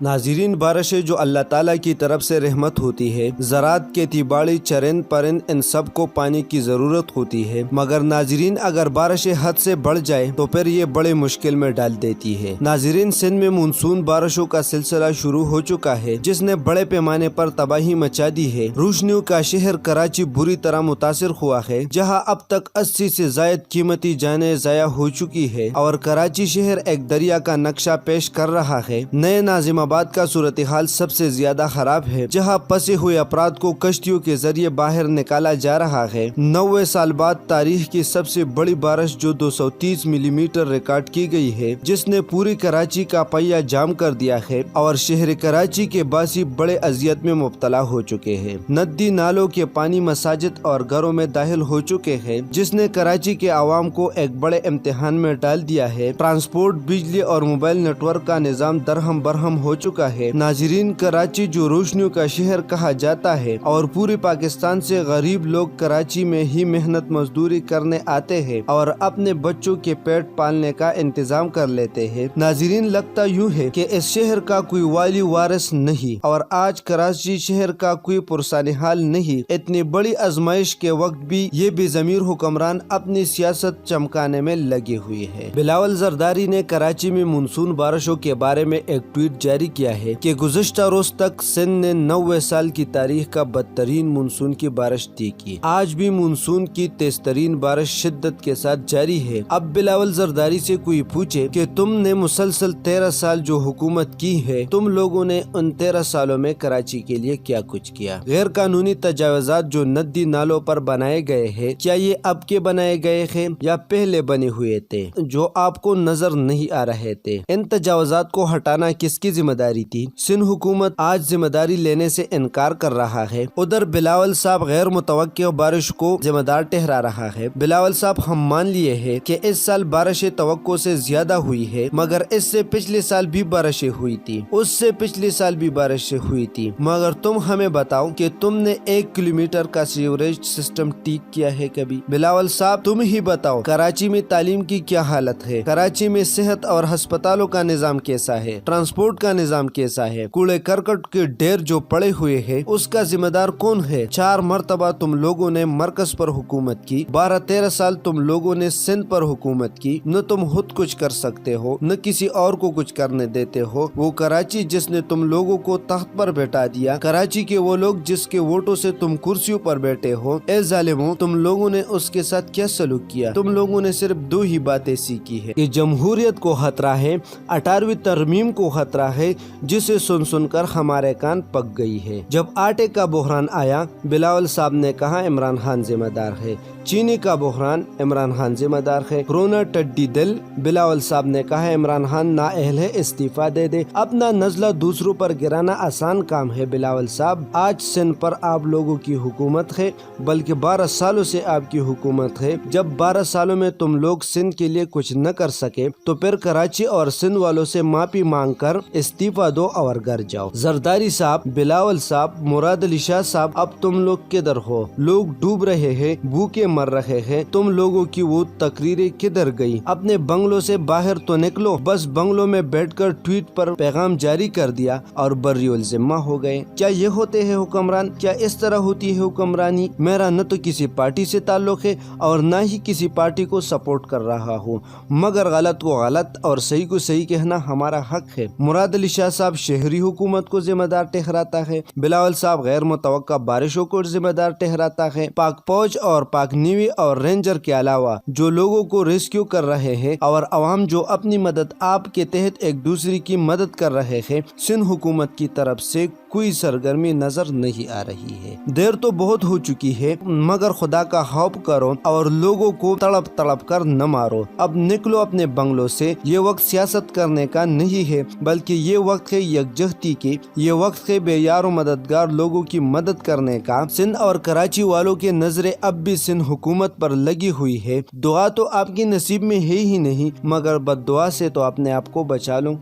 ناظرین، بارشیں جو اللہ تعالیٰ کی طرف سے رحمت ہوتی ہے، زراعت کھیتی باڑی چرند پرند ان سب کو پانی کی ضرورت ہوتی ہے، مگر ناظرین اگر بارشیں حد سے بڑھ جائے تو پھر یہ بڑے مشکل میں ڈال دیتی ہے۔ ناظرین، سندھ میں مونسون بارشوں کا سلسلہ شروع ہو چکا ہے جس نے بڑے پیمانے پر تباہی مچا دی ہے۔ روشنیوں کا شہر کراچی بری طرح متاثر ہوا ہے، جہاں اب تک 80 سے زائد قیمتی جانیں ضائع ہو چکی ہے اور کراچی شہر ایک دریا کا نقشہ پیش کر رہا ہے۔ نئے ناظم آباد کا صورتحال سب سے زیادہ خراب ہے، جہاں پھنسے ہوئے افراد کو کشتیوں کے ذریعے باہر نکالا جا رہا ہے۔ 90 سال بعد تاریخ کی سب سے بڑی بارش جو 230 ملی میٹر ریکارڈ کی گئی ہے، جس نے پوری کراچی کا پہیہ جام کر دیا ہے اور شہر کراچی کے باسی بڑے اذیت میں مبتلا ہو چکے ہیں۔ ندی نالوں کے پانی مساجد اور گھروں میں داخل ہو چکے ہیں، جس نے کراچی کے عوام کو ایک بڑے امتحان میں ڈال دیا ہے۔ ٹرانسپورٹ، بجلی اور موبائل نیٹ ورک کا نظام درہم برہم ہو چکا ہے۔ ناظرین، کراچی جو روشنیوں کا شہر کہا جاتا ہے اور پورے پاکستان سے غریب لوگ کراچی میں ہی محنت مزدوری کرنے آتے ہیں اور اپنے بچوں کے پیٹ پالنے کا انتظام کر لیتے ہیں۔ ناظرین، لگتا یوں ہے کہ اس شہر کا کوئی والی وارث نہیں اور آج کراچی شہر کا کوئی پرسانحال نہیں۔ اتنی بڑی آزمائش کے وقت بھی یہ بے ضمیر حکمران اپنی سیاست چمکانے میں لگے ہوئے ہیں۔ بلاول زرداری نے کراچی میں مونسون بارشوں کے بارے میں ایک ٹویٹ جاری کیا ہے کہ گزشتہ روز تک سندھ نے 90 سال کی تاریخ کا بدترین مونسون کی بارش دی کی۔ آج بھی مونسون کی تیز ترین بارش شدت کے ساتھ جاری ہے۔ اب بلاول زرداری سے کوئی پوچھے کہ تم نے مسلسل 13 سال جو حکومت کی ہے، تم لوگوں نے ان 13 سالوں میں کراچی کے لیے کیا کچھ کیا؟ غیر قانونی تجاوزات جو ندی نالوں پر بنائے گئے ہیں، کیا یہ اب کے بنائے گئے ہیں یا پہلے بنے ہوئے تھے جو آپ کو نظر نہیں آ رہے تھے؟ ان تجاوزات کو ہٹانا کس کی ذمہ داری تھی؟ سندھ حکومت آج ذمہ داری لینے سے انکار کر رہا ہے۔ ادھر بلاول صاحب غیر متوقع بارش کو ذمہ دار ٹھہرا رہا ہے۔ بلاول صاحب، ہم مان لیے ہیں کہ اس سال بارشیں توقع سے زیادہ ہوئی ہے، مگر اس سے پچھلے سال بھی بارشیں ہوئی تھی، اس سے پچھلے سال بھی بارشیں ہوئی تھی، مگر تم ہمیں بتاؤ کہ تم نے 1 کلومیٹر کا سیوریج سسٹم ٹھیک کیا ہے کبھی؟ بلاول صاحب، تم ہی بتاؤ کراچی میں تعلیم کی کیا حالت ہے؟ کراچی میں صحت اور ہسپتالوں کا نظام کیسا ہے؟ ٹرانسپورٹ کا نظام کیسا ہے؟ کوڑے کرکٹ کے ڈھیر جو پڑے ہوئے ہیں، اس کا ذمہ دار کون ہے؟ 4 مرتبہ تم لوگوں نے مرکز پر حکومت کی، 12-13 سال تم لوگوں نے سندھ پر حکومت کی، نہ تم خود کچھ کر سکتے ہو نہ کسی اور کو کچھ کرنے دیتے ہو۔ وہ کراچی جس نے تم لوگوں کو تخت پر بیٹھا دیا، کراچی کے وہ لوگ جس کے ووٹوں سے تم کرسیوں پر بیٹھے ہو، اے ظالموں، تم لوگوں نے اس کے ساتھ کیا سلوک کیا؟ تم لوگوں نے صرف 2 ہی باتیں سیکھی ہے کہ جمہوریت کو خطرہ ہے، 18ویں ترمیم کو خطرہ ہے، جسے سن کر ہمارے کان پک گئی ہے۔ جب آٹے کا بحران آیا، بلاول صاحب نے کہا عمران خان ذمہ دار ہے۔ چینی کا بحران، عمران خان ذمہ دار ہے۔ کورونا ٹڈی دل، بلاول صاحب نے کہا عمران خان نااہل ہے، استعفیٰ دے دے۔ اپنا نزلہ دوسروں پر گرانا آسان کام ہے بلاول صاحب۔ آج سندھ پر آپ لوگوں کی حکومت ہے، بلکہ 12 سالوں سے آپ کی حکومت ہے۔ جب 12 سالوں میں تم لوگ سندھ کے لیے کچھ نہ کر سکے تو پھر کراچی اور سندھ والوں سے معافی مانگ کر استعفیٰ دو اور گھر جاؤ۔ زرداری صاحب، بلاول صاحب، مراد علی شاہ صاحب، اب تم لوگ کدھر ہو؟ لوگ ڈوب رہے ہیں، بھوکے مر رہے ہیں، تم لوگوں کی وہ تقریریں کدھر گئی؟ اپنے بنگلوں سے باہر تو نکلو، بس بنگلوں میں بیٹھ کر ٹویٹ پر پیغام جاری کر دیا اور بری الذمہ ہو گئے۔ کیا یہ ہوتے ہیں حکمران؟ کیا اس طرح ہوتی ہے حکمرانی؟ میرا نہ تو کسی پارٹی سے تعلق ہے اور نہ ہی کسی پارٹی کو سپورٹ کر رہا ہوں، مگر غلط کو غلط اور صحیح کو صحیح کہنا ہمارا حق ہے۔ مراد علی شاہ صاحب شہری حکومت کو ذمہ دار ٹھہراتا ہے، بلاول صاحب غیر متوقع بارشوں کو ذمہ دار ٹھہراتا ہے، پاک فوج اور پاک نیوی اور رینجر کے علاوہ جو لوگوں کو ریسکیو کر رہے ہیں اور عوام جو اپنی مدد آپ کے تحت ایک دوسرے کی مدد کر رہے ہیں، سندھ حکومت کی طرف سے کوئی سرگرمی نظر نہیں آ رہی ہے۔ دیر تو بہت ہو چکی ہے، مگر خدا کا خوف کرو اور لوگوں کو تڑپ تڑپ کر نہ مارو۔ اب نکلو اپنے بنگلوں سے۔ یہ وقت سیاست کرنے کا نہیں ہے، بلکہ یہ وقت ہے یکجہتی کی، یہ وقت ہے بے یار و مددگار لوگوں کی مدد کرنے کا۔ سندھ اور کراچی والوں کی نظریں اب بھی سندھ حکومت پر لگی ہوئی ہے۔ دعا تو آپ کی نصیب میں ہے ہی نہیں، مگر بد دعا سے تو اپنے آپ کو بچا لو۔